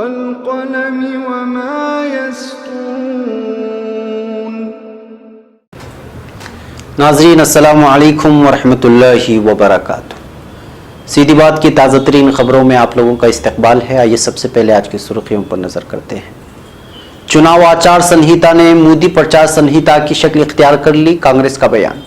वल्क़लम वमा यस्तून। नाज़रीन अस्सलामु अलैकुम वरहमतुल्लाहि वबरकातुहू। सीधी बात की ताज़ा तरीन खबरों में आप लोगों का इस्तकबाल है। आइए सबसे पहले आज की सुर्खियों पर नजर करते हैं। चुनाव आचार संहिता ने मोदी प्रचार संहिता की शक्ल इख्तियार कर ली, कांग्रेस का बयान।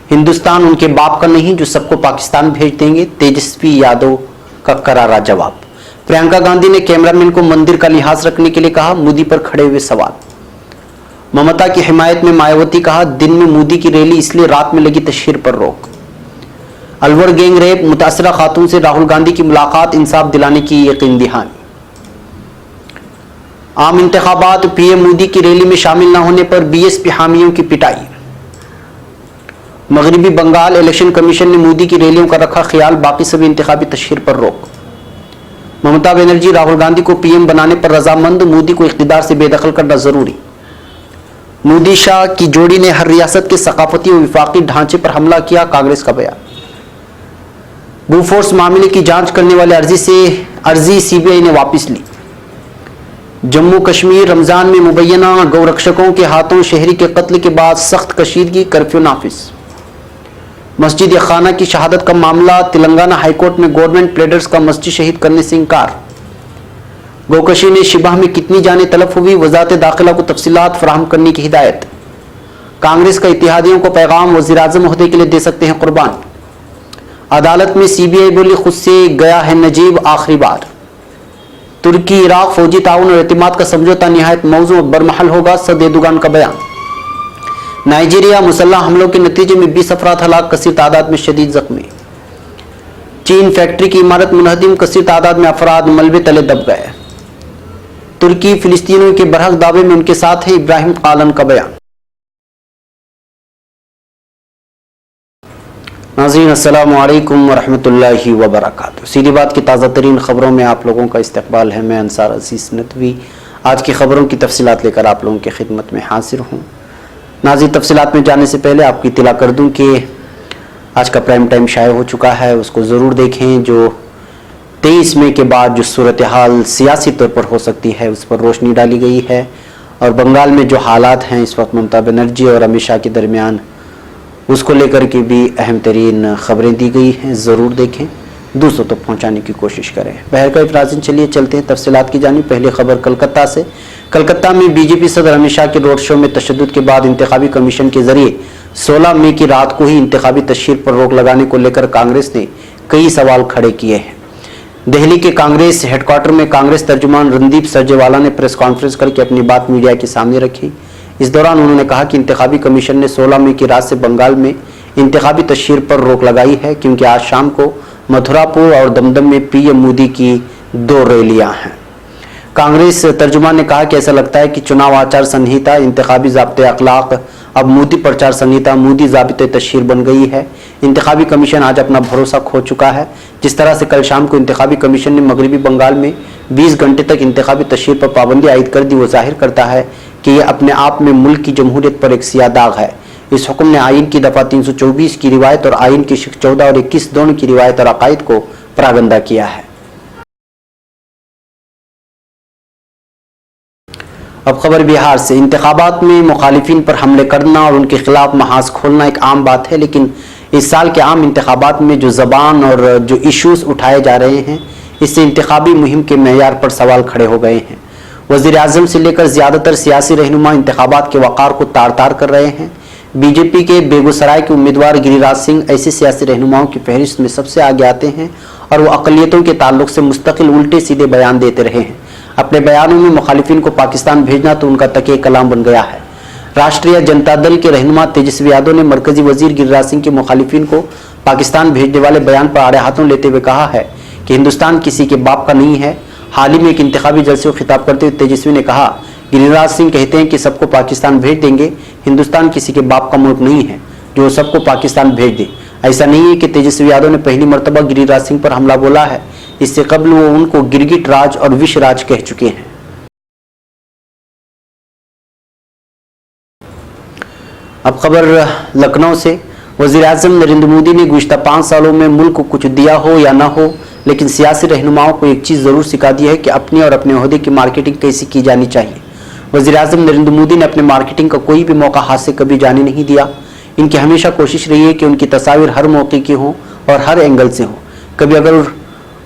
हिंदुस्तान उनके बाप का नहीं जो सबको पाकिस्तान भेज देंगे, तेजस्वी यादव का करारा जवाब। प्रियंका गांधी ने कैमरामैन को मंदिर का लिहाज रखने के लिए कहा, मोदी पर खड़े हुए सवाल। ममता की हिमायत में मायावती कहा, दिन में मोदी की रैली इसलिए रात में लगी तशहीर पर रोक। अलवर गैंग रेप, मुतासरा खातून से राहुल गांधी की मुलाकात, इंसाफ दिलाने की यकीन दहानी। आम इंतखाबात, पीएम मोदी की रैली में शामिल न होने पर बीएसपी हामियों की पिटाई। मगरबी बंगाल इलेक्शन कमीशन ने मोदी की रैलियों का रखा ख्याल, बाकी सभी इंतखाबी तशहीर पर रोक। ममता बनर्जी राहुल गांधी को पीएम बनाने पर रजामंद, मोदी को इख्तिदार से बेदखल करना जरूरी। मोदी शाह की जोड़ी ने हर रियासत के सकाफती और विफाकी ढांचे पर हमला किया, कांग्रेस का बयान। बोफोर्स मामले की जांच करने वाले अर्जी सीबीआई ने वापस ली। जम्मू कश्मीर रमजान में मुबैना गौरक्षकों के हाथों शहरी के कत्ल के बाद सख्त कशीदगी, कर्फ्यू नाफिज। मस्जिद खाना की शहादत का मामला, तेलंगाना हाईकोर्ट में गवर्नमेंट प्लेडर्स का मस्जिद शहीद करने से इंकार। गोकशी ने शिबाह में कितनी जानें तलफ हुई, वजारत दाखिला को तफसीलात फराहम करने की हिदायत। कांग्रेस का इत्तेहादियों को पैगाम, वज़ीर आज़म ओहदे के लिए दे सकते हैं कुर्बान। अदालत में सीबीआई बोली, खुद से गया है नजीब आखिरी बार। तुर्की इराक फौजी ताउन और एतमाद का समझौता निहायत मौजू और बरमहल होगा, सद एर्दोगान का बयान। नाइजीरिया मुसल्लह हमलों के नतीजे में 20 अफराद हलाक, कसीर तादाद में शदीद जख्मी। चीन फैक्ट्री की इमारत मुनहदिम, कसीर तादाद में अफराद मलबे तले दब गए। तुर्की फिलिस्तीनियों के बरहक दावे में उनके साथ है, इब्राहिम कालन का बयान। नाज़रीन अस्सलामु अलैकुम वरहमतुल्लाहि वबरकातुहू। सीधी बात की ताज़ा तरीन खबरों में आप लोगों का इस्तकबाल है। मैं अंसार अजीज़ नदवी आज की खबरों की तफसीलात लेकर आप लोगों की खिदमत में हाजिर हूँ। नाज़रीन तफसीलात में जाने से पहले आपकी इत्तला कर दूँ कि आज का प्राइम टाइम शाये हो चुका है, उसको ज़रूर देखें। जो 23 मई के बाद जो सूरत हाल सियासी तौर पर हो सकती है उस पर रोशनी डाली गई है, और बंगाल में जो हालात हैं इस वक्त ममता बनर्जी और अमित शाह के दरमियान, उसको लेकर के भी अहम तरीन खबरें दी गई हैं। ज़रूर देखें, दूसरों तक पहुंचाने की कोशिश करें। बहर का इफराज़िन, चलिए चलते हैं तफसीलात की जानिब। पहली खबर कलकत्ता से। कलकत्ता में बीजेपी सदर अमित शाह के रोड शो में तशद्दुद के बाद इंतखाबी कमीशन के जरिए 16 मई की रात को ही इंतखाबी तशहीर पर रोक लगाने को लेकर कांग्रेस ने कई सवाल खड़े किए हैं। दिल्ली के कांग्रेस हेडक्वार्टर में कांग्रेस तर्जुमान रणदीप सुरजेवाला ने प्रेस कॉन्फ्रेंस करके अपनी बात मीडिया के सामने रखी। इस दौरान उन्होंने कहा कि इंतखाबी कमीशन ने 16 मई की रात से बंगाल में इंतखाबी तशहीर पर रोक लगाई है, क्योंकि आज शाम को मथुरापुर और दमदम में पीएम मोदी की 2 रैलियां हैं। कांग्रेस तर्जुमान ने कहा कि ऐसा लगता है कि चुनाव आचार संहिता इंतखाबी ज़ाब्ते अखलाक अब मोदी प्रचार संहिता मोदी ज़ाब्ते तशहीर बन गई है। इंतखाबी कमीशन आज अपना भरोसा खो चुका है। जिस तरह से कल शाम को इंतखाबी कमीशन ने मगरबी बंगाल में 20 घंटे तक इंतखाबी तशहीर पर पाबंदी आयद कर दी, वो जाहिर करता है कि यह अपने आप में मुल्क की जमहूरियत पर एक सियाह दाग है। इस हुक्म ने आइन की दफ़ा 324 की रिवायत और आइन की शिक 14 और 21 दोनों की रिवायत और अकायद को परागंदा किया है। अब खबर बिहार से। इंतखाबात में मुखालिफिन पर हमले करना और उनके खिलाफ महाज खोलना एक आम बात है, लेकिन इस साल के आम इंतखाबात में जो ज़बान और जो इशूज़ उठाए जा रहे हैं, इससे इंतखाबी मुहिम के मेयार पर सवाल खड़े हो गए हैं। वज़ीर आज़म से लेकर ज़्यादातर सियासी रहनुमा इंतखाबात के वक़ार को तार तार कर रहे हैं। बीजेपी के बेगूसराय के उम्मीदवार गिरिराज सिंह ऐसे सियासी रहनुमाओं की फहरिस्त में सबसे आगे आते हैं, और वो अक़लियतों के ताल्लुक से मुस्तकिल उल्टे सीधे बयान देते रहे हैं। अपने बयानों में मुखालिफिन को पाकिस्तान भेजना तो उनका तकिए कलाम बन गया है। राष्ट्रीय जनता दल के रहनुमा तेजस्वी यादव ने मरकजी वजीर गिरिराज सिंह के मुखालिफिन को पाकिस्तान भेजने वाले बयान पर आड़े हाथों लेते हुए कहा है कि हिंदुस्तान किसी के बाप का नहीं है। हाल ही में एक इंतखाबी जलसे को खिताब करते हुए तेजस्वी ने कहा, गिरिराज सिंह कहते हैं कि सबको पाकिस्तान भेज देंगे, हिंदुस्तान किसी के बाप का मुल्क नहीं है जो सबको पाकिस्तान भेज दे। ऐसा नहीं है कि तेजस्वी यादव ने पहली मरतबा गिरिराज सिंह पर हमला बोला है, इससे कबल वो उनको गिरगिट राज और विष राज कह चुके हैं। अब खबर लखनऊ से। वज़ीर आज़म नरेंद्र मोदी ने गुज़िश्ता 5 सालों में मुल्क को कुछ दिया हो या ना हो, लेकिन सियासी रहनुमाओं को एक चीज़ ज़रूर सिखा दी है कि अपनी और अपने ओहदे की मार्केटिंग कैसे की जानी चाहिए। वज़ीर-ए-आज़म नरेंद्र मोदी ने अपने मार्केटिंग का कोई भी मौका हाथ से कभी जाने नहीं दिया। इनकी हमेशा कोशिश रही है कि उनकी तस्वीर हर मौके की हो और हर एंगल से हो। कभी अगर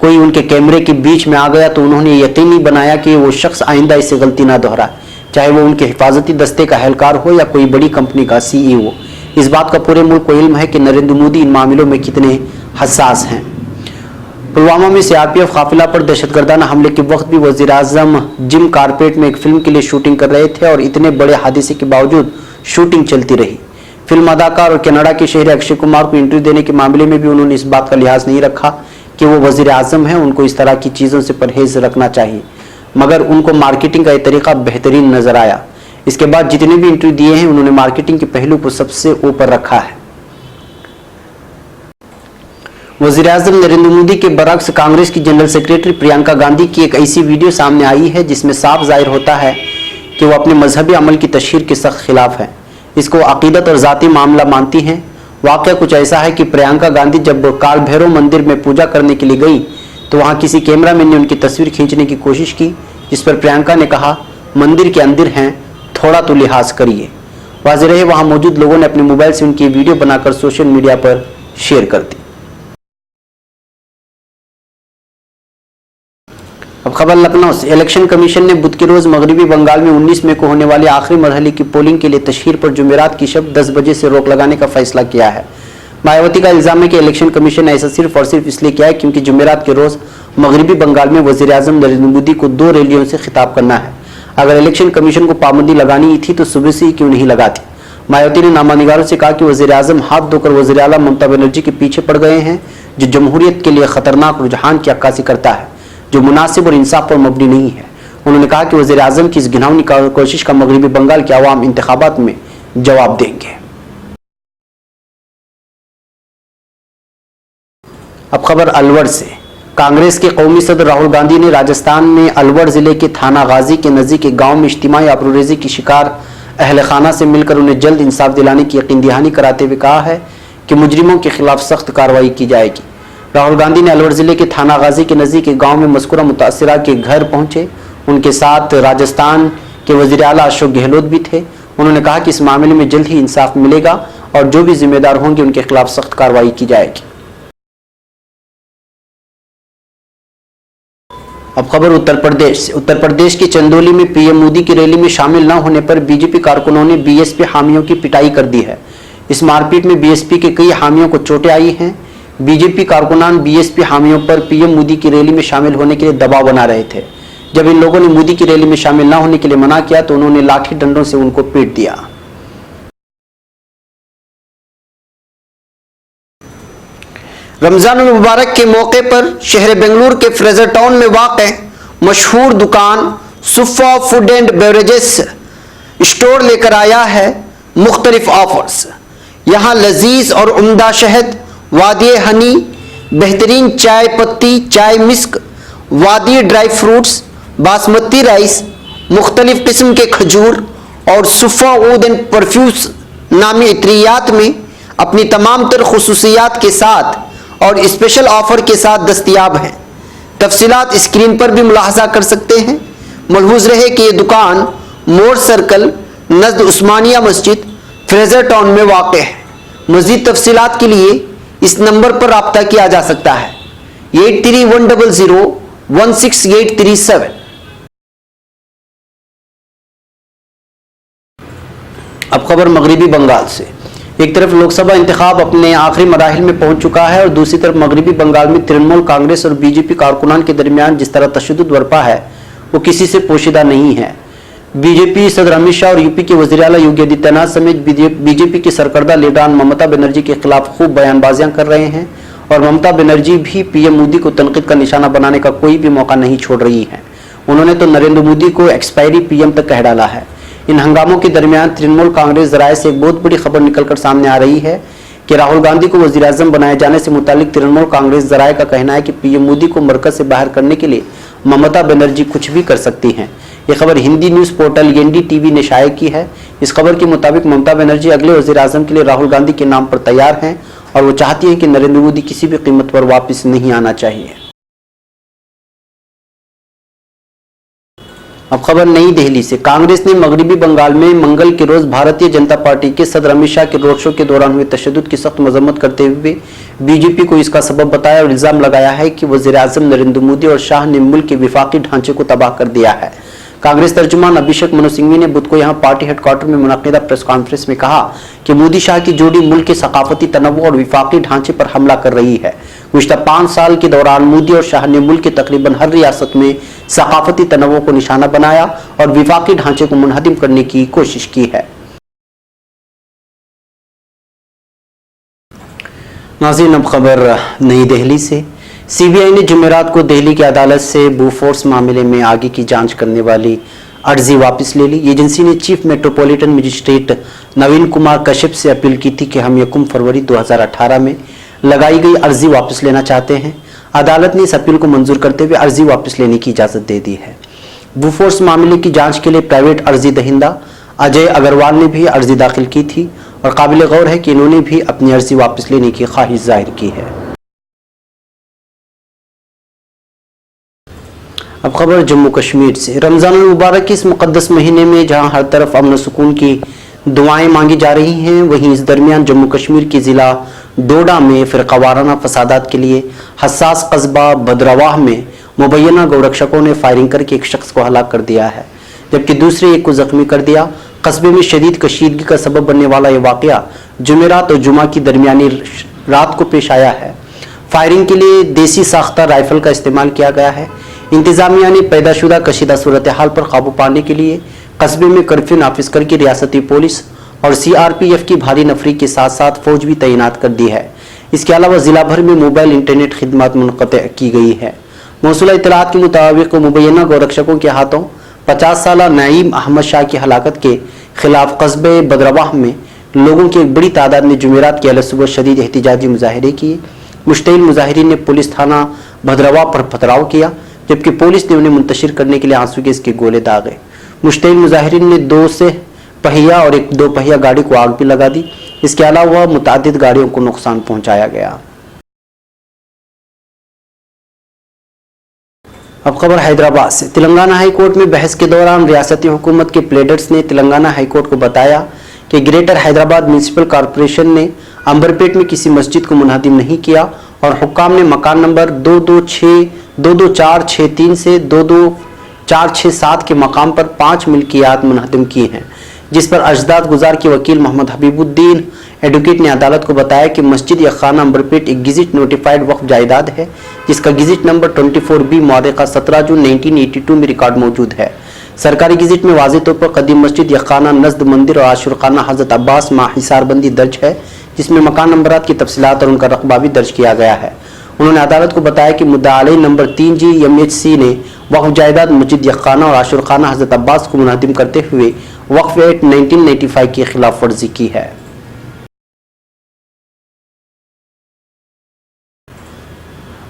कोई उनके कैमरे के बीच में आ गया तो उन्होंने यकीनी बनाया कि वो शख्स आइंदा इससे गलती ना दोहराए, चाहे वो उनके हिफाजती दस्ते का एहलकार हो या कोई बड़ी कंपनी का CEO। इस बात का पूरे मुल्क को इल्म है कि नरेंद्र मोदी इन मामलों में कितने हसास हैं। पुलवामा में CRPF काफिला पर दहशतगर्दाना हमले के वक्त भी वज़ीर-ए-आज़म जिम कारपेट में एक फिल्म के लिए शूटिंग कर रहे थे और इतने बड़े हादसे के बावजूद शूटिंग चलती रही। फिल्म अदाकार और कनाडा के शहरी अक्षय कुमार को इंटरव्यू देने के मामले में भी उन्होंने इस बात का लिहाज नहीं रखा कि वो वज़ीर-ए-आज़म हैं, उनको इस तरह की चीज़ों से परहेज रखना चाहिए, मगर उनको मार्केटिंग का ये तरीका बेहतरीन नजर आया। इसके बाद जितने भी इंटरव्यू दिए हैं उन्होंने मार्केटिंग के पहलू को सबसे ऊपर रखा है। वज़ीर-ए-आज़म नरेंद्र मोदी के बरअक्स कांग्रेस की जनरल सेक्रेटरी प्रियंका गांधी की एक ऐसी वीडियो सामने आई है जिसमें साफ जाहिर होता है कि वो अपने मजहबी अमल की तशहीर के सख्त खिलाफ है। इसको अकीदत और ज़ाती मामला मानती हैं। वाक़या कुछ ऐसा है कि प्रियंका गांधी जब काल भैरव मंदिर में पूजा करने के लिए गई तो वहाँ किसी कैमरामैन ने उनकी तस्वीर खींचने की कोशिश की, जिस पर प्रियंका ने कहा, मंदिर के अंदर हैं, थोड़ा तो लिहाज करिए। वाज़ेह रहे वहाँ मौजूद लोगों ने अपने मोबाइल से उनकी वीडियो बनाकर सोशल मीडिया पर शेयर कर दी। अब खबर लखनऊ से। इलेक्शन कमीशन ने बुध के रोज मगरबी बंगाल में 19 मई को होने वाली आखिरी मरहले की पोलिंग के लिए तशहीर पर जुमेरात की शब 10 बजे से रोक लगाने का फैसला किया है। मायावती का इल्जाम है कि इलेक्शन कमीशन ने ऐसा सिर्फ और सिर्फ इसलिए किया है क्योंकि जुमेरात के रोज मगरबी बंगाल में वज़ीर-ए-आज़म नरेंद्र मोदी को 2 रैलियों से खिताब करना है। अगर इलेक्शन कमीशन को पाबंदी लगानी ही थी तो सुबह से ही क्यों नहीं लगाती। मायावती ने नामानिगारों से कहा कि वज़ीर-ए-आज़म हाथ धोकर वज़ीर आला ममता बनर्जी के पीछे पड़ गए हैं, जो जमहूरियत के लिए खतरनाक रुझान की अक्कासी करता है, जो मुनासिब और इंसाफ पर मबनी नहीं है। उन्होंने कहा कि वज़ीर-ए-आज़म की इस घिनौनी कोशिश का मगरबी बंगाल के अवाम इंतखाबात में जवाब देंगे। अब खबर अलवर से। कांग्रेस के कौमी सदर राहुल गांधी ने राजस्थान में अलवर जिले के थाना गाजी के नज़दीक एक गाँव में इज्तिमाई आबरूरेज़ी की शिकार अहल खाना से मिलकर उन्हें जल्द इंसाफ दिलाने की यकीन दहानी कराते हुए कहा है कि मुजरिमों के खिलाफ सख्त कार्रवाई की जाएगी। राहुल गांधी ने अलवर जिले के थाना गाजी के नज़दीक एक गाँव में मज़कूरा मुतासिरा के घर पहुंचे। उनके साथ राजस्थान के वज़ीर आला अशोक गहलोत भी थे। उन्होंने कहा कि इस मामले में जल्द ही इंसाफ मिलेगा और जो भी जिम्मेदार होंगे उनके खिलाफ सख्त कार्रवाई की जाएगी। अब खबर उत्तर प्रदेश से। उत्तर प्रदेश के चंदौली में पीएम मोदी की रैली में शामिल न होने पर बीजेपी कारकुनों ने बीएसपी हामियों की पिटाई कर दी है। इस मारपीट में बीएसपी के कई हामियों को चोटें आई हैं। बीजेपी कारकुनान बीएसपी हामियों पर पीएम मोदी की रैली में शामिल होने के लिए दबाव बना रहे थे। जब इन लोगों ने मोदी की रैली में शामिल न होने के लिए मना किया तो उन्होंने लाठी डंडों से उनको पीट दिया। रमजान मुबारक के मौके पर शहर बेंगलुरु के फ्रेजर टाउन में वाक़ मशहूर दुकान सुफ़ा फूड एंड बेवरेजेस स्टोर लेकर आया है मुख्तलिफ ऑफर्स। यहाँ लजीज और उम्दा शहद, वादी हनी, बेहतरीन चाय पत्ती, चाय मिस्क, वादी ड्राई फ्रूट्स, बासमती राइस, मुख्तलिफ किस्म के खजूर और सुफ़ा ऊद एंड परफ्यूम्स नामी इत्रियात में अपनी तमाम तर खुसूसियात के साथ और स्पेशल ऑफर के साथ दस्तयाब हैं। तफसीलात स्क्रीन पर भी मुलाहजा कर सकते हैं। मलहूज रहे कि ये दुकान मोर सर्कल नज़द उस्मानिया मस्जिद फ्रेजर टाउन में वाक़ है। मज़ीद तफसीलात के लिए इस नंबर पर रब्ता किया जा सकता है 8310016837। अब खबर मगरिबी बंगाल से। एक तरफ लोकसभा इंतखाब अपने आखिरी मराहिल में पहुंच चुका है और दूसरी तरफ मगरिबी बंगाल में तृणमूल कांग्रेस और बीजेपी कारकुनान के दरमियान जिस तरह तशद्दुद बरपा है वो किसी से पोशीदा नहीं है। बीजेपी सदर अमित शाह और यूपी के वज़ीर आला योगी आदित्यनाथ समेत बीजेपी की सरकर्दा लीडरान ममता बनर्जी के खिलाफ खूब बयानबाजियां कर रहे हैं और ममता बनर्जी भी पीएम मोदी को तनकीद का निशाना बनाने का कोई भी मौका नहीं छोड़ रही है। उन्होंने तो नरेंद्र मोदी को एक्सपायरी पीएम तक कह डाला है। इन हंगामों के दरमियान तृणमूल कांग्रेस जराये से एक बहुत बड़ी खबर निकलकर सामने आ रही है कि राहुल गांधी को वज़ीर-ए-आज़म बनाए जाने से मुतालिक तृणमूल कांग्रेस जराये का कहना है कि पीएम मोदी को मरकज से बाहर करने के लिए ममता बनर्जी कुछ भी कर सकती हैं। ये खबर हिंदी न्यूज़ पोर्टल एनडीटीवी ने शाये की है। इस खबर के मुताबिक ममता बनर्जी अगले वज़ीर-ए-आज़म के लिए राहुल गांधी के नाम पर तैयार हैं और वो चाहती हैं कि नरेंद्र मोदी किसी भी कीमत पर वापस नहीं आना चाहिए। अब खबर नई दिल्ली से। कांग्रेस ने मगरबी बंगाल में मंगल के रोज भारतीय जनता पार्टी के सदर अमित शाह के रोड शो के दौरान हुए तशद्दुद की सख्त मजम्मत करते हुए बीजेपी को इसका सबब बताया और इल्जाम लगाया है कि वज़ीर-ए-आज़म नरेंद्र मोदी और शाह ने मुल्क के विफाकी ढांचे को तबाह कर दिया है। कांग्रेस तर्जुमान अभिषेक मनु सिंघवी ने बुध को यहां पार्टी हेडक्वार्टर में मुनक्किदा प्रेस कॉन्फ्रेंस में कहा कि मोदी शाह की जोड़ी मुल्क के सकाफती तनव्वुर और विफाकी ढांचे पर हमला कर रही है। गुज़िश्ता 5 साल के दौरान मोदी और शाह ने मुल्क के तकरीबन हर रियासत में सकाफती तनव्वुर को निशाना बनाया और विफाकी ढांचे को मुनहदिम करने की कोशिश की है। नाज़रीन, अब खबर नई दिल्ली से। सीबीआई ने जुमेरात को दिल्ली की अदालत से बोफोर्स मामले में आगे की जांच करने वाली अर्जी वापस ले ली। एजेंसी ने चीफ मेट्रोपॉलिटन मजिस्ट्रेट नवीन कुमार कश्यप से अपील की थी कि हम 1 फरवरी 2018 में लगाई गई अर्जी वापस लेना चाहते हैं। अदालत ने इस अपील को मंजूर करते हुए अर्जी वापस लेने की इजाजत दे दी है। बोफोर्स मामले की जांच के लिए प्राइवेट अर्जी दहिंदा अजय अग्रवाल ने भी अर्जी दाखिल की थी और काबिल गौर है कि इन्होंने भी अपनी अर्जी वापस लेने की ख्वाहिश जाहिर की है। अब खबर जम्मू कश्मीर से। रमजान मुबारक के इस मुकद्दस महीने में जहां हर तरफ अमन सुकून की दुआएं मांगी जा रही हैं, वहीं इस दरमियान जम्मू कश्मीर के जिला डोडा में फिरकावाराना फसादात के लिए हसास कस्बा भद्रवाह में मुबैना गौरक्षकों ने फायरिंग करके एक शख्स को हलाक कर दिया है, जबकि दूसरे एक को जख्मी कर दिया। कस्बे में शदीद कशीदगी का सबब बनने वाला यह वाकया जुमेरात और जुमा की दरमियानी रात को पेश आया है। फायरिंग के लिए देसी साख्ता राइफल का इस्तेमाल किया गया है। इंतजामिया ने पैदाशुदा कशीदा सूरत हाल पर काबू पाने के लिए कस्बे में कर्फ्यू नाफिज करके रियासती पुलिस और सीआरपीएफ की भारी नफरी के साथ साथ फौज भी तैनात कर दी है। इसके अलावा जिला भर में मोबाइल इंटरनेट खिदमत मुनक़ते की गई है। मौसूला इत्तलात के मुताबिक मुबैना गौरक्षकों के हाथों 50 साल नईम अहमद शाह की हलाकत के खिलाफ कस्बे बदरवाह में लोगों की एक बड़ी तादाद ने जुमेरात की सुबह शदीद एहतिजाजी मुजाहिरे किए। मुश्तइल मुजाहिरीन ने पुलिस थाना भद्रवाह पर पथराव किया, जबकि पुलिस ने उन्हें मुंतशिर करने के लिए आंसू गैस के गोले दागे। मुश्तइल मुजाहिरीन ने 2 से पहिया और 1 2 पहिया गाड़ी को आग भी लगा दी। इसके अलावा मुतादिद गाड़ियों को नुकसान पहुंचाया गया। अब खबर हैदराबाद से। तेलंगाना हाईकोर्ट में बहस के दौरान रियासती हुकूमत के प्लेडर्स ने तेलंगाना हाईकोर्ट को बताया कि ग्रेटर हैदराबाद म्यूनिसिपल कॉरपोरेशन ने अंबरपेट में किसी मस्जिद को मुनहदिम नहीं किया और हुक्काम ने मकान नंबर 22463 से 22467 के मकाम पर 5 मिल्कियात मुनहदिम की हैं, जिस पर अजदाद गुजार के वकील मोहम्मद हबीबुद्दीन एडवोकेट ने अदालत को बताया कि मस्जिद या खाना अंबरपेट एक गेजेट नोटिफाइड वक्फ जायदाद है, जिसका गेजेट नंबर 24B मुआरिका 17 जून 1982 में रिकॉर्ड मौजूद है। सरकारी गेजेट में वाज़ेह तौर पर कदीम मस्जिद या खाना, नज़द मंदिर और आशुरखाना हज़रत अब्बास माहिसारबंदी दर्ज है, जिसमें मकान नंबरात की तफसीलात और उनका रकबा भी दर्ज किया गया है। उन्होंने अदालत को बताया कि मुद्दा अलैह नंबर 3G MHC ने वक्फ जायदाद मस्जिद या खाना और आशुरखाना हज़रत अब्बास को मुनहदिम करते हुए वक्फ एक्ट 1995 की खिलाफ वर्जी की है।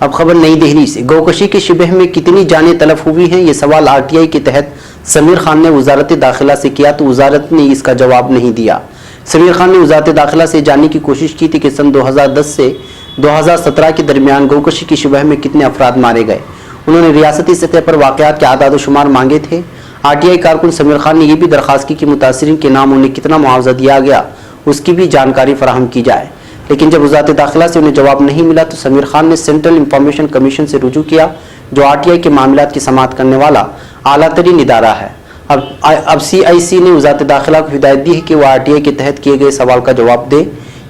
अब खबर नई दिल्ली से। गौकशी के शिबह में कितनी जानें तलफ हुई हैं, ये सवाल RTI के तहत समीर खान ने वजारत दाखिला से किया तो वजारत ने इसका जवाब नहीं दिया। समीर खान ने वजारत दाखिला से जानने की कोशिश की थी कि सन 2010 से 2017 के दरमियान गौकशी की शिबह में कितने अफराद मारे गए। उन्होंने रियासती सतह पर वाक़यात के आदाद शुमार मांगे थे। RTI कारकुन समीर खान ने यह भी दरख्वास्त की कि मुतासिरीन के नाम उन्हें कितना मुआवजा दिया गया उसकी भी जानकारी फराहम की जाए, लेकिन जब वजारत दाखिला से उन्हें जवाब नहीं मिला तो समीर खान ने सेंट्रल इंफॉर्मेशन कमीशन से रुजू किया, जो RTI के मामलात की समाअत करने वाला आला तरीन इदारा है। अब CIC ने वजारत दाखिला को हिदायत दी है कि वह RTI के तहत किए गए सवाल का जवाब दे।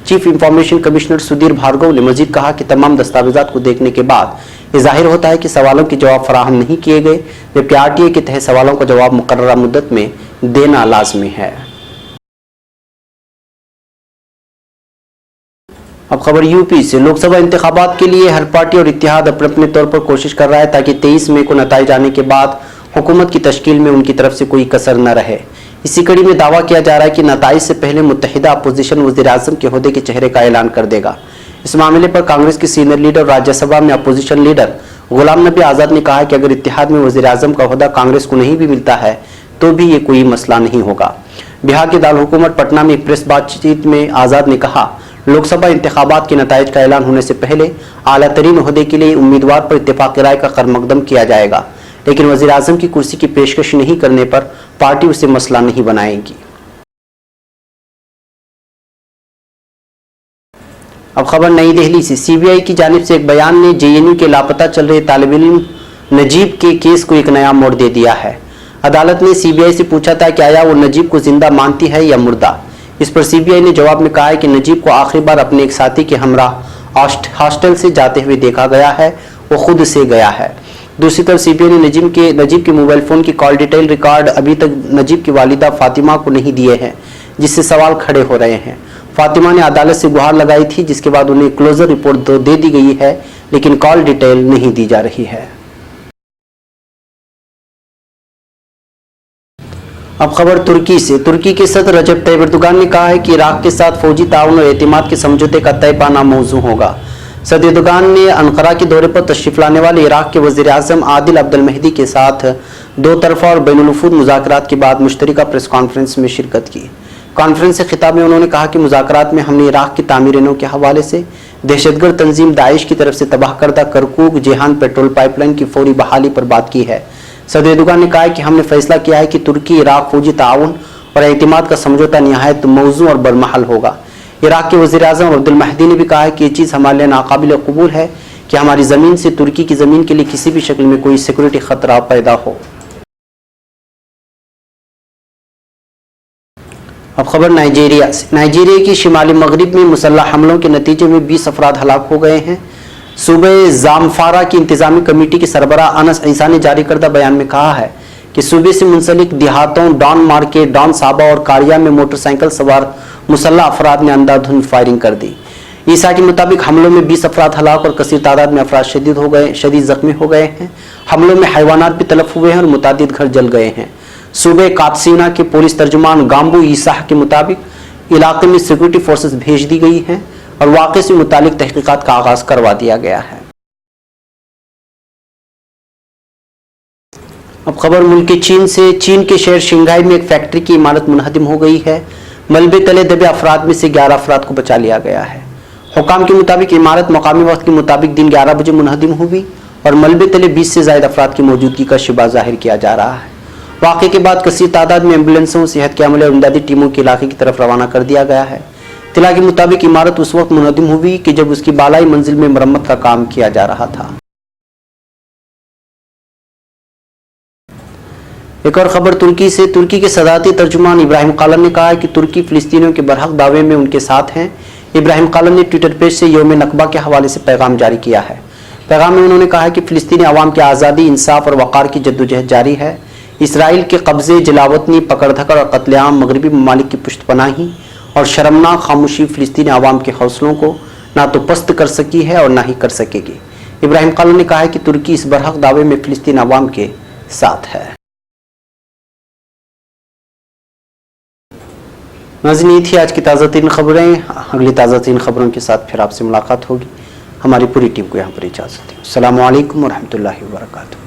Chief information commissioner Sudhir Bhargava ने मजीद कहा कि तमाम दस्तावेजात को देखने के बाद ये जाहिर होता है कि सवालों के जवाब फराहम नहीं किए गए, जबकि RTI के तहत सवालों का जवाब मुकर्ररा मुद्दत में देना लाजमी है। अब खबर यूपी से। लोकसभा इंतखाबात के लिए हर पार्टी और इत्तेहाद अपने अपने तौर पर कोशिश कर रहा है ताकि 23 मई को नताइज आने के बाद हुकूमत की तश्कील में उनकी तरफ से कोई कसर न रहे। इसी कड़ी में दावा किया जा रहा है कि नताइज से पहले मुत्तहिदा अपोजिशन वज़ीर-ए-आज़म के ओहदे के चेहरे का ऐलान कर देगा। इस मामले पर कांग्रेस के सीनियर लीडर और राज्यसभा में अपोजिशन लीडर गुलाम नबी आज़ाद ने कहा कि अगर इत्तेहाद में वज़ीर-ए-आज़म का ओहदा कांग्रेस को नहीं भी मिलता है तो भी ये कोई मसला नहीं होगा। बिहार के दारुल हुकूमत पटना में एक प्रेस बातचीत में आज़ाद ने कहा, लोकसभा इंतखाबात के नताइज का ऐलान होने से पहले आला तरीन ओहदे के लिए उम्मीदवार पर इत्तेफाक राय का खरमकदम किया जाएगा, लेकिन वज़ीर आज़म की कुर्सी की पेशकश नहीं करने पर पार्टी उसे मसला नहीं बनाएगी। अब खबर नई दिल्ली से। सीबीआई की जानिब से एक बयान ने जेएनयू के लापता चल रहे तालिब इल्म नजीब के केस को एक नया मोड़ दे दिया है। अदालत ने सीबीआई से पूछा था कि आया वो नजीब को जिंदा मानती है या मुर्दा। इस पर सीबीआई ने जवाब में कहा है कि नजीब को आखिरी बार अपने एक साथी के हमरा हॉस्टल से जाते हुए देखा गया है, वो खुद से गया है। दूसरी तरफ सीबीआई ने नजीब के मोबाइल फोन की कॉल डिटेल रिकॉर्ड अभी तक नजीब की वालिदा फातिमा को नहीं दिए हैं, जिससे सवाल खड़े हो रहे हैं। फातिमा ने अदालत से गुहार लगाई थी, जिसके बाद उन्हें क्लोजर रिपोर्ट तो दे दी गई है, लेकिन कॉल डिटेल नहीं दी जा रही है। अब खबर तुर्की से। तुर्की के सदर रजब तैयब एर्दोगान ने कहा है कि इराक के साथ फौजी ताउन और एतमाद के समझौते का तय पाना मौजू होगा। सदर एर्दोगान ने अनकरा के दौरे पर तशरीफ लाने वाले इराक के वज़ीर आज़म आदिल अब्दुल महदी के साथ दो तरफा और बैनुल-वफूद मुज़ाकरात के बाद मुश्तरका प्रेस कॉन्फ्रेंस में शिरकत की। कॉन्फ्रेंस से खिताब में उन्होंने कहा कि मुज़ाकरात में हमने इराक की तामीरनों के हवाले से दहशतगर्द तंजीम दाइश की तरफ से तबाह करदा करकूक जेहान पेट्रोल पाइपलाइन की फौरी बहाली पर बात की है। सदर एर्दोगान ने कहा है कि हमने फैसला किया है कि तुर्की इराक फौजी ताउन और एतमाद का समझौता निहायत मौजू और बरमहल होगा। इराक के वज़ीर आज़म अब्दुल महदी ने भी कहा है कि ये चीज़ हमारे लिए नाकाबिल कबूल है कि हमारी ज़मीन से तुर्की की ज़मीन के लिए किसी भी शक्ल में कोई सिक्योरिटी खतरा पैदा हो। अब खबर नाइजीरिया से। नाइजीरिया की शिमाली मगरिब में मुसल्लह हमलों के नतीजे में 20 अफराद हलाक हो गए हैं। सूबे जामफारा की इंतजामी कमेटी के सरबराह अनस ईसा ने जारी करदा बयान में कहा है कि सूबे से मुंसलिक देहातों डॉन मार्केट, डॉन साबा और कारिया में मोटरसाइकिल सवार मुसल्लह अफराद ने अंधाधुंध फायरिंग कर दी। ईसा के मुताबिक हमलों में 20 अफराद हलाक और कसीर तादाद में अफराद शदीद जख्मी हो गए हैं। हमलों में हैवानात भी तलफ हुए हैं और मुतादिद घर जल गए हैं। सूबे कातसीना के पुलिस तर्जुमान गाम्बू ईसाह के मुताबिक इलाके में सिक्योरिटी फोर्सेस भेज दी गई हैं और वाक़े से मुतालिक तहकीकात का आगाज करवा दिया गया है। अब खबर मुल्क चीन से। चीन के शहर शिंघाई में एक फैक्ट्री की इमारत मुनहदिम हो गई है। मलबे तले दबे अफराद में से 11 अफराद को बचा लिया गया है। हुकाम के मुताबिक इमारत मकामी वक्त के मुताबिक दिन 11 बजे मुनहदिम हुई और मलबे तले 20 से ज़ायद अफराद की मौजूदगी का शिबा जाहिर किया जा रहा है। वाक़े के बाद कसीर तादाद में एम्बुलेंसों, सेहत के अमले और इमदादी टीमों के इलाके की तरफ रवाना कर दिया गया है। इत्तला के मुताबिक इमारत उस वक्त मुनहदिम हुई कि जब उसकी बालाई मंजिल में मरम्मत का काम किया जा रहा था। एक और खबर तुर्की से। तुर्की के सदारती तर्जुमान इब्राहिम कालन ने कहा है कि तुर्की फिलिस्तीनियों के बरहक दावे में उनके साथ हैं। इब्राहिम कालन ने ट्विटर पेज से यौम नकबा के हवाले से पैगाम जारी किया है। पैगाम में उन्होंने कहा है कि फिलिस्तीनी अवाम की आज़ादी, इंसाफ और वक़ार की जद्दोजहद जारी है। इसराइल के कब्जे, जलावतनी, पकड़-धकड़ और कत्लेआम, मगरबी ममालिक की पुश्तपनाही और शर्मनाक खामोशी फिलिस्तीनी अवाम के हौसलों को ना तो पस्त कर सकी है और ना ही कर सकेगी। इब्राहिम कालन ने कहा है कि तुर्की इस बरहक दावे में फिलिस्तीन अवाम के साथ है। नाज़रीन, ये थी आज की ताज़ा तीन खबरें। अगली ताज़ा तीन खबरों के साथ फिर आपसे मुलाकात होगी। हमारी पूरी टीम को यहाँ पर इजाज़त है। अस्सलामु अलैकुम व रहमतुल्लाहि व बरकातुहू।